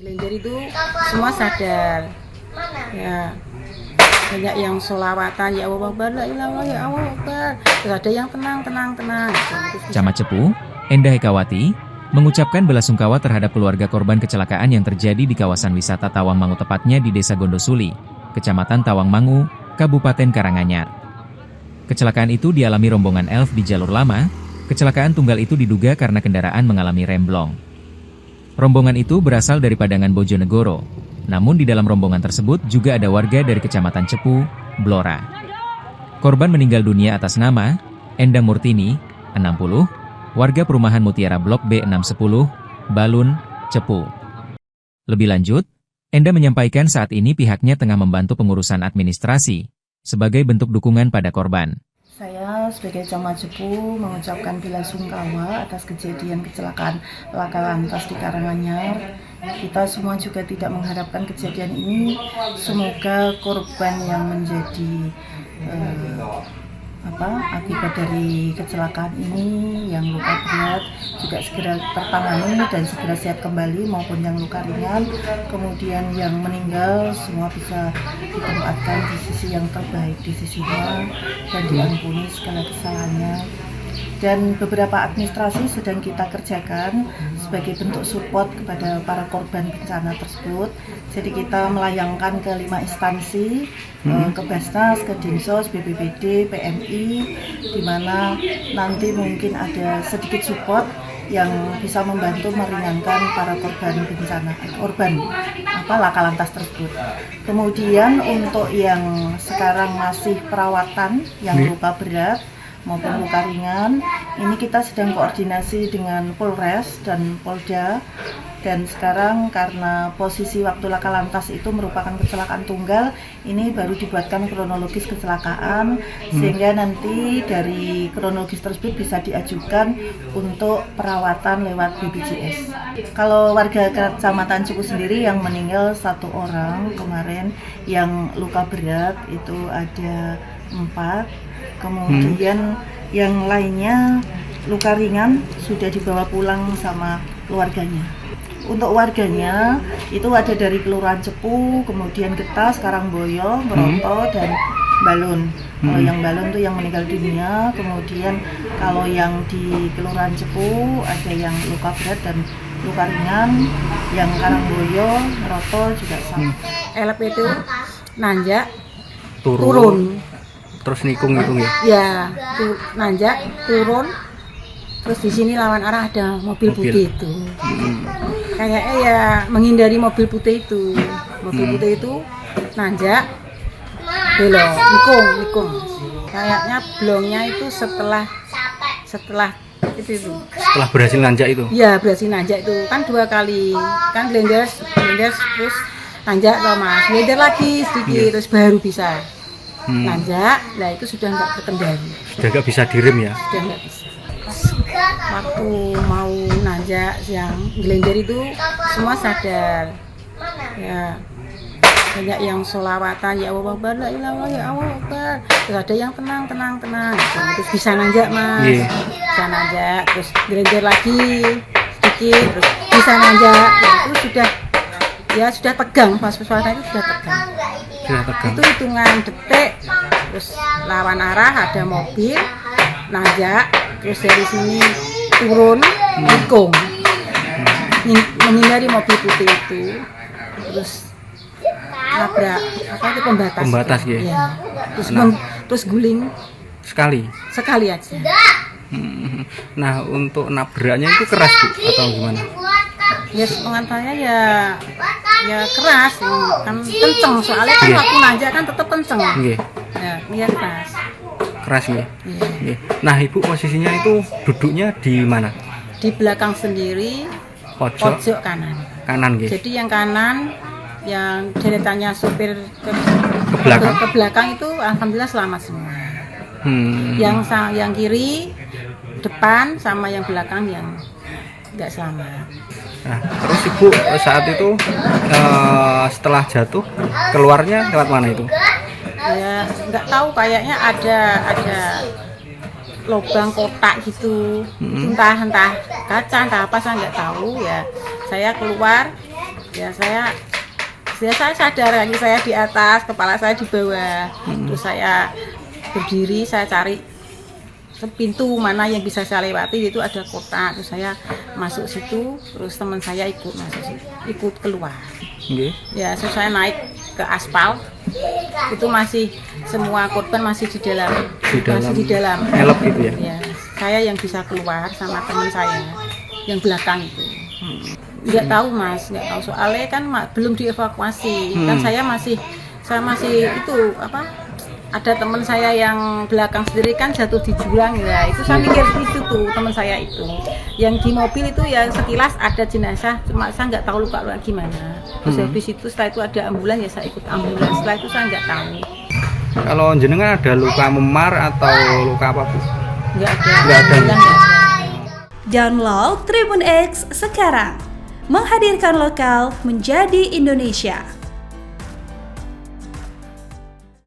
Glenjer itu semua sadar, ya banyak yang sholawatan, ya Allah Akbar, la ilaha ya Allah Akbar. Terus ada yang tenang. Camat Cepu, Endah Hekawati, mengucapkan belasungkawa terhadap keluarga korban kecelakaan yang terjadi di kawasan wisata Tawangmangu, tepatnya di Desa Gondosuli, Kecamatan Tawangmangu, Kabupaten Karanganyar. Kecelakaan itu dialami rombongan elf di jalur lama. Kecelakaan tunggal itu diduga karena kendaraan mengalami remblong. Rombongan itu berasal dari Padangan Bojonegoro. Namun di dalam rombongan tersebut juga ada warga dari Kecamatan Cepu, Blora. Korban meninggal dunia atas nama Endang Murtini, 60, warga perumahan Mutiara Blok B610, Balun, Cepu. Lebih lanjut, Enda menyampaikan saat ini pihaknya tengah membantu pengurusan administrasi sebagai bentuk dukungan pada korban. Saya sebagai Camat Cepu mengucapkan belasungkawa atas kejadian kecelakaan laka lantas di Karanganyar. Kita semua juga tidak mengharapkan kejadian ini. Semoga korban yang menjadi akibat dari kecelakaan ini, yang luka berat juga segera tertangani dan segera sehat kembali, maupun yang luka ringan, kemudian yang meninggal semua bisa ditempatkan di sisi yang terbaik di sisinya dan diampuni segala kesalahannya. Dan beberapa administrasi sedang kita kerjakan sebagai bentuk support kepada para korban bencana tersebut. Jadi kita melayangkan ke 5 instansi, ke Basnas, ke Dinsos, BPBD, PMI, di mana nanti mungkin ada sedikit support yang bisa membantu meringankan para korban bencana, laka lantas tersebut. Kemudian untuk yang sekarang masih perawatan, yang luka berat maupun luka ringan, ini kita sedang koordinasi dengan Polres dan Polda. Dan sekarang karena posisi waktu laka lantas itu merupakan kecelakaan tunggal, ini baru dibuatkan kronologis kecelakaan, sehingga nanti dari kronologis tersebut bisa diajukan untuk perawatan lewat BPJS. Kalau warga Kecamatan Cepu sendiri yang meninggal 1 orang kemarin, yang luka berat itu ada 4, kemudian yang lainnya luka ringan sudah dibawa pulang sama keluarganya. Untuk warganya itu ada dari Kelurahan Cepu, kemudian Getas, Karangboyo, Meroto, dan Balun. Kalau yang Balun itu yang meninggal dunia, kemudian kalau yang di Kelurahan Cepu ada yang luka berat dan luka ringan, yang Karangboyo, Meroto juga sama. LP itu nanjak, turun. Terus nikung ya? Ya, nanjak, turun. Terus di sini lawan arah ada mobil putih itu. Kayaknya ya menghindari mobil putih itu. Mobil putih itu nanjak, belok, nikung. Kayaknya blongnya itu setelah itu. Setelah berhasil nanjak itu? Iya, berhasil nanjak itu. Kan 2 kali. Kan Glenjer terus nanjak loh Mas. Glenjer lagi sedikit, terus baru bisa nanjak. Nah itu sudah nggak terkendali. Sudah nggak bisa direm ya? Sudah nggak bisa. Waktu mau nanjak yang Glenjer itu semua sadar, ya banyak yang sholawatan, ya Allah Akbar, la ilaha ya Allah Akbar. Terus ada yang tenang. Terus bisa nanjak Mas, bisa nanjak. Terus Glenjer lagi sedikit, terus bisa nanjak. Ya itu sudah tegang, pas suasana itu sudah tegang. Itu hitungan detik, terus lawan arah ada mobil nanjak. Terus dari sini turun, nikung, menghindari mobil putih itu, terus nabrak pembatas ya. Ya. Terus guling sekali aja. Nah untuk nabraknya itu keras Bu atau gimana? Ya pengantarnya ya keras, kan kenceng, soalnya kan waktu nanjak kan tetap kenceng. Ya keras ya. Nah Ibu posisinya itu duduknya di mana? Di belakang sendiri, pojok kanan. Jadi yang kanan, yang deretannya supir ke belakang itu alhamdulillah selamat semua. Yang kiri, depan, sama yang belakang yang nggak selamat. Nah, terus Ibu saat itu setelah jatuh keluarnya lewat mana itu? Ya nggak tahu, kayaknya ada lubang kotak gitu, entah kaca entah apa, saya nggak tahu. Ya saya keluar Ya saya sadar kaki saya di atas, kepala saya di bawah. Terus saya berdiri, saya cari pintu mana yang bisa saya lewati, itu ada kotak. Terus saya masuk situ, terus teman saya ikut masuk situ, ikut keluar. Nggih. Ya, terus saya naik ke aspal. Itu masih semua korban masih di dalam. Masih di dalam. Elep gitu ya. Ya, saya yang bisa keluar sama teman saya yang belakang itu. Nggak tahu Mas, nggak tahu soalnya kan belum dievakuasi. Kan saya masih itu apa? Ada teman saya yang belakang sendiri kan jatuh di jurang ya. Itu saya mikir itu tuh teman saya itu. Yang di mobil itu ya sekilas ada jenazah, cuma saya nggak tahu luka gimana. Terus habis itu setelah itu ada ambulan ya saya ikut ambulan. Setelah itu saya nggak tahu. Kalau jenengan ada luka memar atau luka apa Bu? Nggak ada. Nggak ada. Nggak ada. Download Tribun X sekarang, menghadirkan lokal menjadi Indonesia.